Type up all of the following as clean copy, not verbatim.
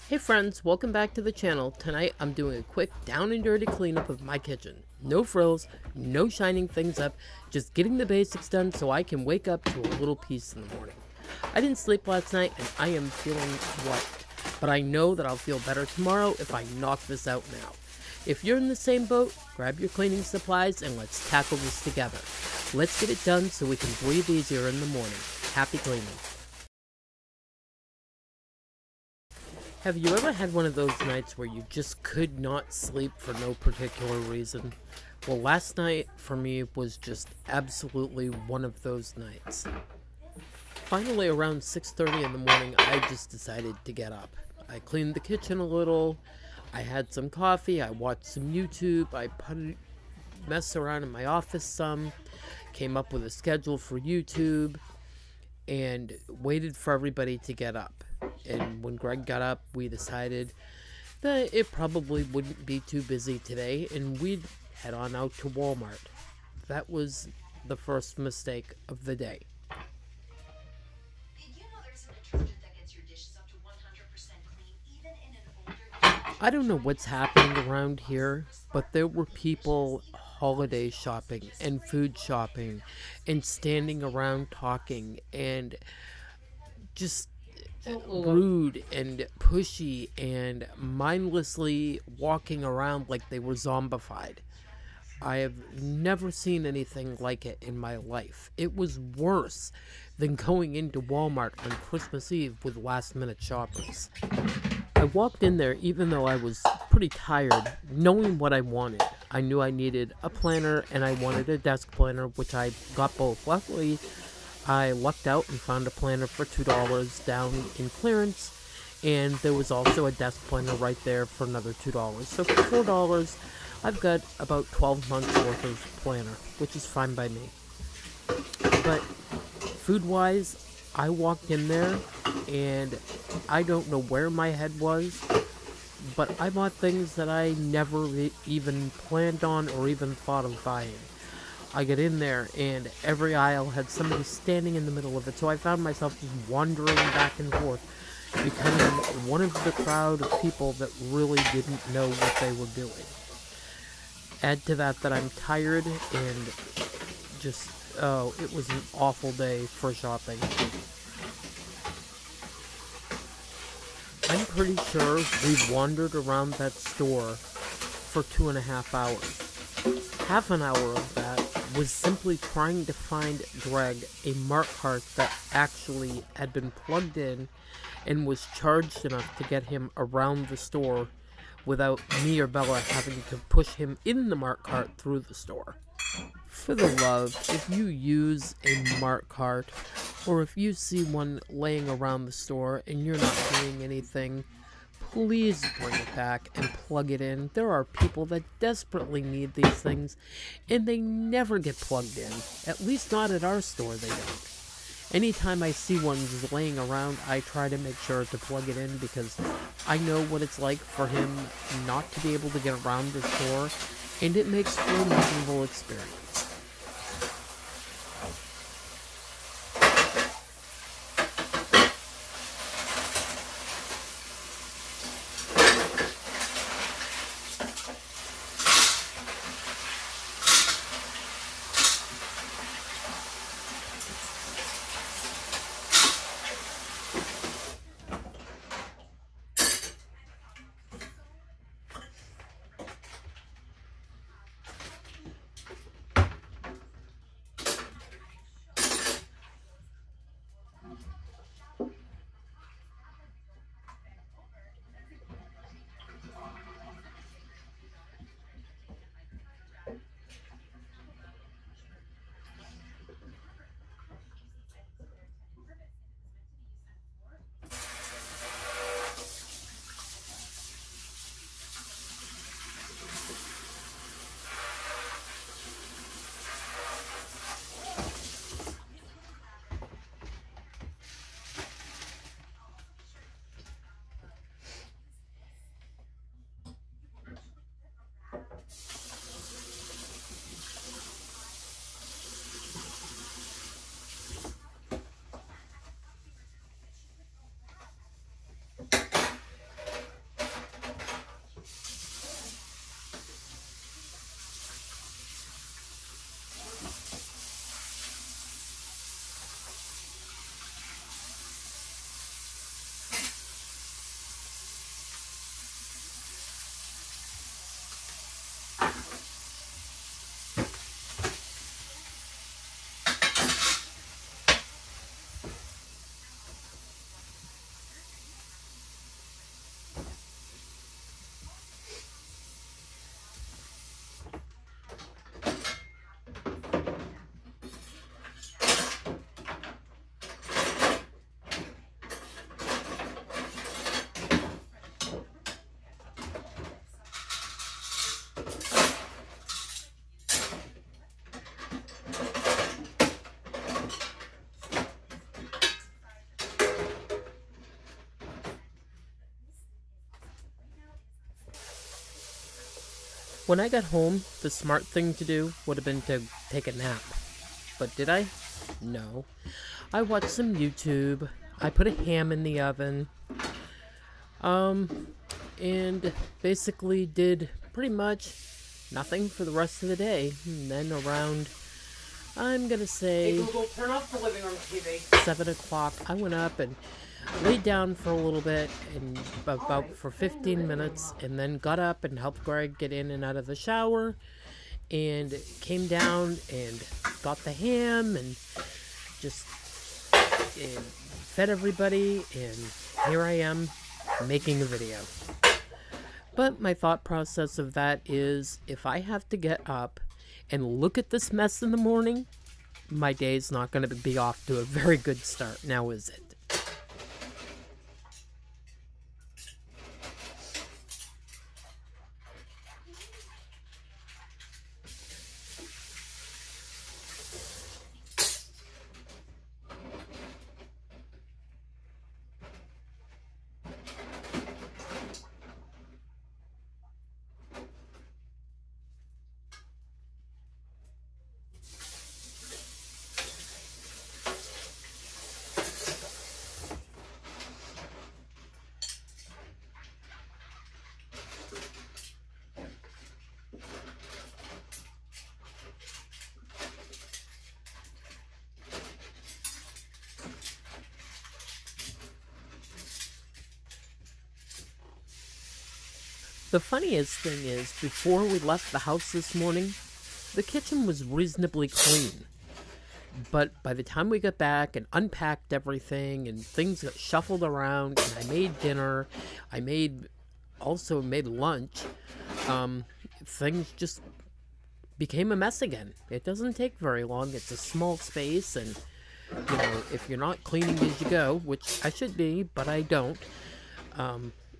Hey friends, welcome back to the channel. Tonight I'm doing a quick down and dirty cleanup of my kitchen. No frills, no shining things up, just getting the basics done so I can wake up to a little peace in the morning. I didn't sleep last night and I am feeling wiped, but I know that I'll feel better tomorrow if I knock this out now. If you're in the same boat, grab your cleaning supplies and let's tackle this together. Let's get it done so we can breathe easier in the morning. Happy cleaning. Have you ever had one of those nights where you just could not sleep for no particular reason? Well, last night for me was just absolutely one of those nights. Finally, around 6:30 in the morning, I just decided to get up. I cleaned the kitchen a little, I had some coffee, I watched some YouTube, I messed around in my office some, came up with a schedule for YouTube, and waited for everybody to get up. And when Greg got up, we decided that it probably wouldn't be too busy today, and we'd head on out to Walmart. That was the first mistake of the day. I don't know what's happening around here, but there were people holiday shopping and food shopping and standing around talking and just rude and pushy and mindlessly walking around like they were zombified. I have never seen anything like it in my life. It was worse than going into Walmart on Christmas Eve with last-minute shoppers. I walked in there even though I was pretty tired, knowing what I wanted. I knew I needed a planner and I wanted a desk planner, which I got both. Luckily, I lucked out and found a planner for $2 down in clearance, and there was also a desk planner right there for another $2. So for $4, I've got about 12 months worth of planner, which is fine by me. But food-wise, I walked in there, and I don't know where my head was, but I bought things that I never even planned on or even thought of buying. I get in there, and every aisle had somebody standing in the middle of it, so I found myself just wandering back and forth, becoming one of the crowd of people that really didn't know what they were doing. Add to that I'm tired, and just, it was an awful day for shopping. I'm pretty sure we wandered around that store for 2.5 hours. Half an hour of that was simply trying to find Greg a Mark cart that actually had been plugged in and was charged enough to get him around the store without me or Bella having to push him in the Mark cart through the store. For the love, if you use a Mark cart, or if you see one laying around the store and you're not doing anything, please bring it back and plug it in. There are people that desperately need these things, and they never get plugged in. At least not at our store, they don't. Anytime I see one just laying around, I try to make sure to plug it in because I know what it's like for him not to be able to get around the store, and it makes for a miserable experience. When I got home, the smart thing to do would have been to take a nap. But did I? No. I watched some YouTube. I put a ham in the oven. And basically did pretty much nothing for the rest of the day. And then around, I'm gonna say, Hey Google, turn off the living room TV. 7 o'clock, I went up and laid down for a little bit, and about for 15 minutes, and then got up and helped Greg get in and out of the shower, and came down and got the ham and just fed everybody, and here I am making a video. But my thought process of that is, if I have to get up and look at this mess in the morning, my day's not going to be off to a very good start, now is it? The funniest thing is, before we left the house this morning, the kitchen was reasonably clean. But by the time we got back and unpacked everything and things got shuffled around and I made dinner, also made lunch, things just became a mess again. It doesn't take very long. It's a small space, and you know, if you're not cleaning as you go, which I should be, but I don't,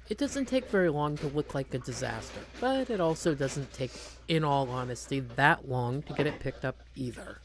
it doesn't take very long to look like a disaster. But it also doesn't take, in all honesty, that long to get it picked up either.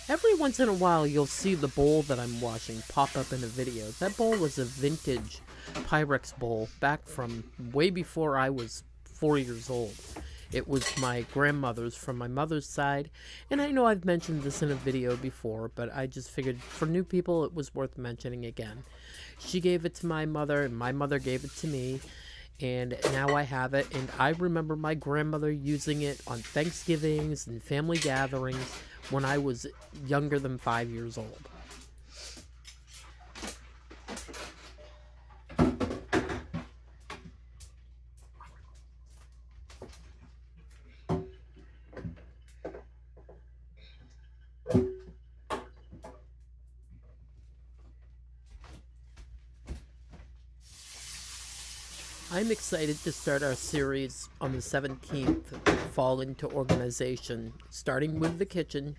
Every once in a while, you'll see the bowl that I'm washing pop up in a video. That bowl was a vintage Pyrex bowl back from way before I was 4 years old. It was my grandmother's from my mother's side, and I know I've mentioned this in a video before, but I just figured for new people it was worth mentioning again. She gave it to my mother, and my mother gave it to me, and now I have it, and I remember my grandmother using it on Thanksgivings and family gatherings when I was younger than 5 years old. I'm excited to start our series on the 17th, Fall into Organization, starting with the kitchen.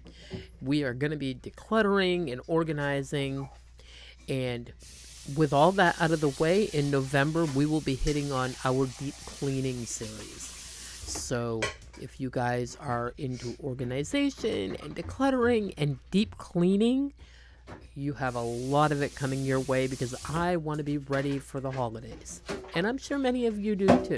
We are going to be decluttering and organizing, and with all that out of the way, in November we will be hitting on our deep cleaning series. So if you guys are into organization and decluttering and deep cleaning, you have a lot of it coming your way because I want to be ready for the holidays. And I'm sure many of you do too.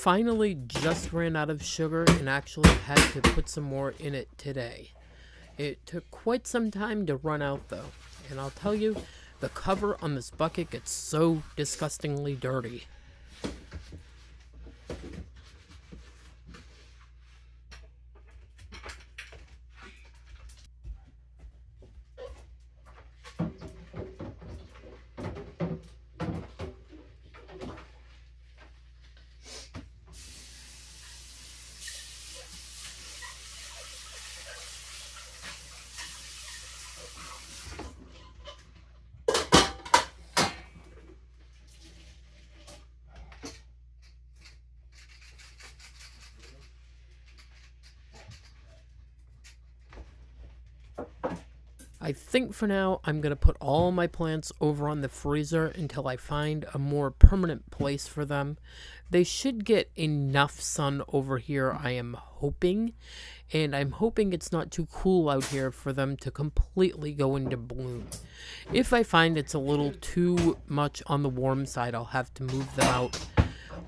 Finally just ran out of sugar and actually had to put some more in it today. It took quite some time to run out though, and I'll tell you, the cover on this bucket gets so disgustingly dirty. I think for now I'm going to put all my plants over on the freezer until I find a more permanent place for them. They should get enough sun over here, I am hoping, and I'm hoping it's not too cool out here for them to completely go into bloom. If I find it's a little too much on the warm side, I'll have to move them out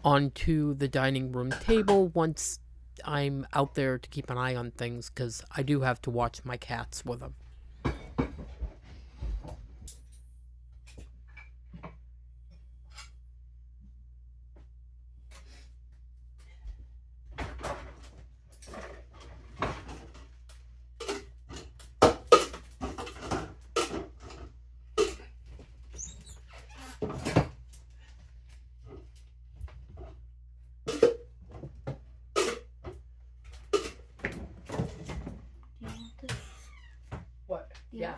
onto the dining room table once I'm out there to keep an eye on things, because I do have to watch my cats with them. Yeah.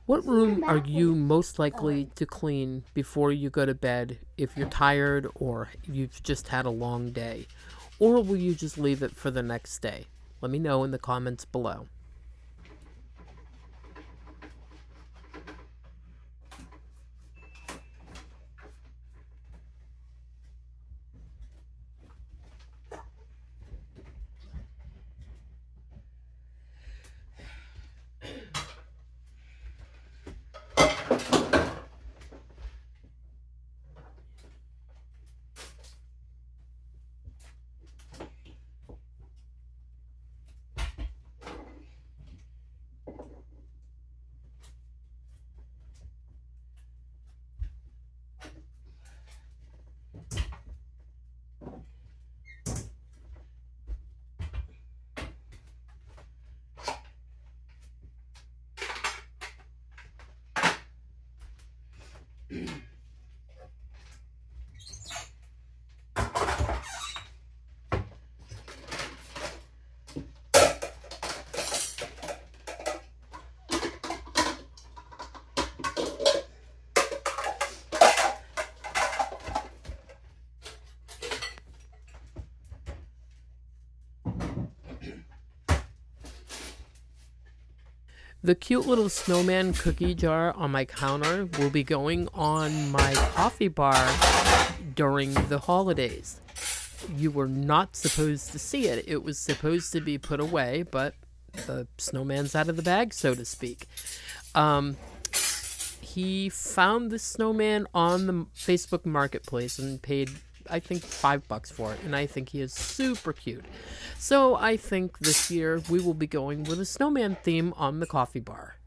What room are you most likely to clean before you go to bed if you're tired or you've just had a long day? Or will you just leave it for the next day? Let me know in the comments below. The cute little snowman cookie jar on my counter will be going on my coffee bar during the holidays. You were not supposed to see it. It was supposed to be put away, but the snowman's out of the bag, so to speak. He found the snowman on the Facebook Marketplace and paid, I think, $5 for it, and I think he is super cute. So I think this year we will be going with a snowman theme on the coffee bar.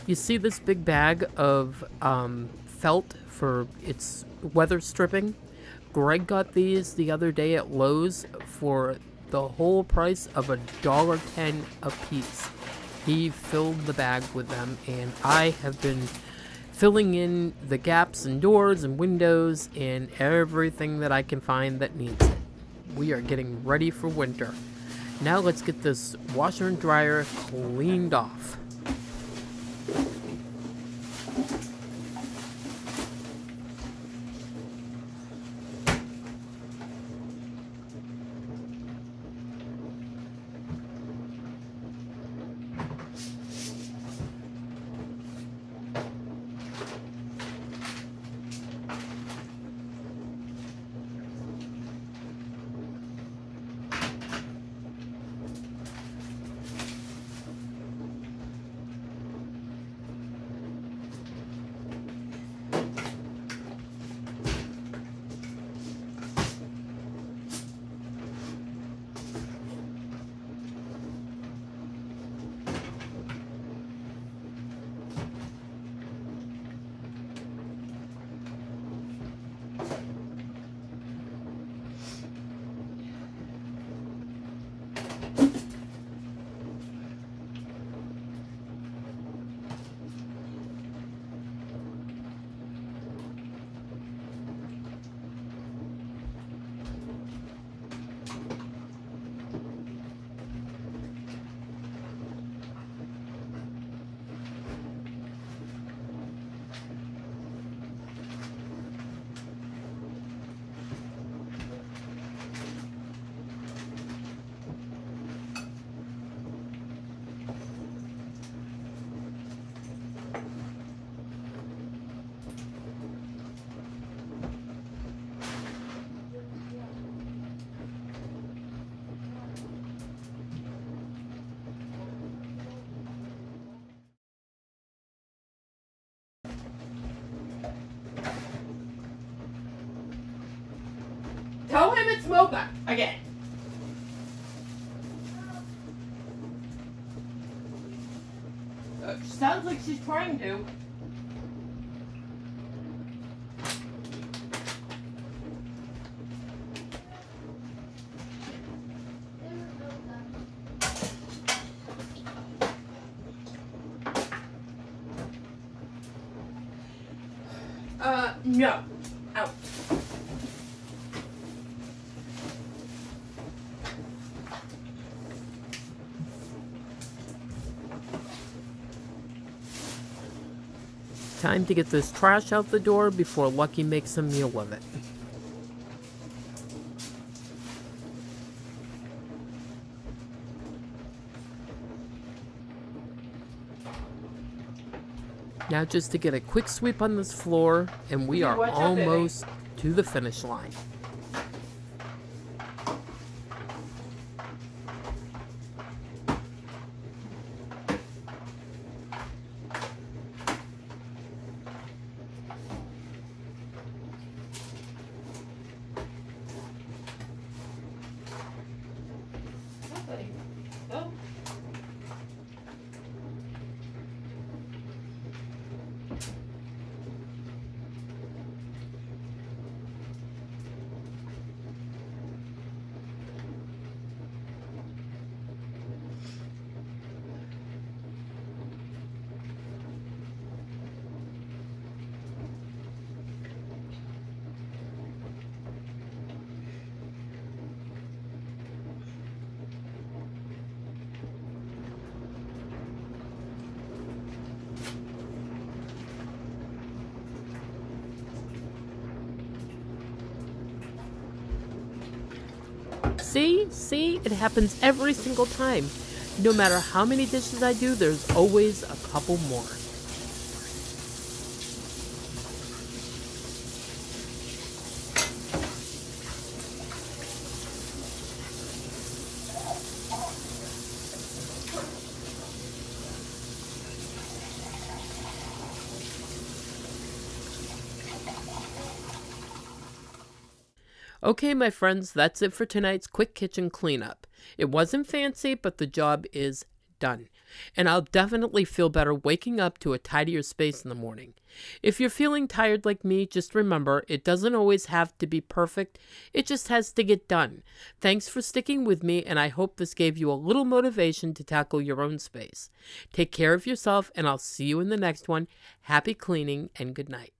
You see this big bag of felt for its weather stripping? Greg got these the other day at Lowe's for the whole price of $1.10 a piece. He filled the bag with them, and I have been filling in the gaps and doors and windows and everything that I can find that needs it. We are getting ready for winter. Now let's get this washer and dryer cleaned off. smoke again. Sounds like she's trying to. No. Out. Time to get this trash out the door before Lucky makes a meal of it. Now just to get a quick sweep on this floor, and we are almost to the finish line. Oh. See, it happens every single time. No matter how many dishes I do, there's always a couple more. Okay, my friends, that's it for tonight's quick kitchen cleanup. It wasn't fancy, but the job is done. And I'll definitely feel better waking up to a tidier space in the morning. If you're feeling tired like me, just remember, it doesn't always have to be perfect. It just has to get done. Thanks for sticking with me, and I hope this gave you a little motivation to tackle your own space. Take care of yourself, and I'll see you in the next one. Happy cleaning, and good night.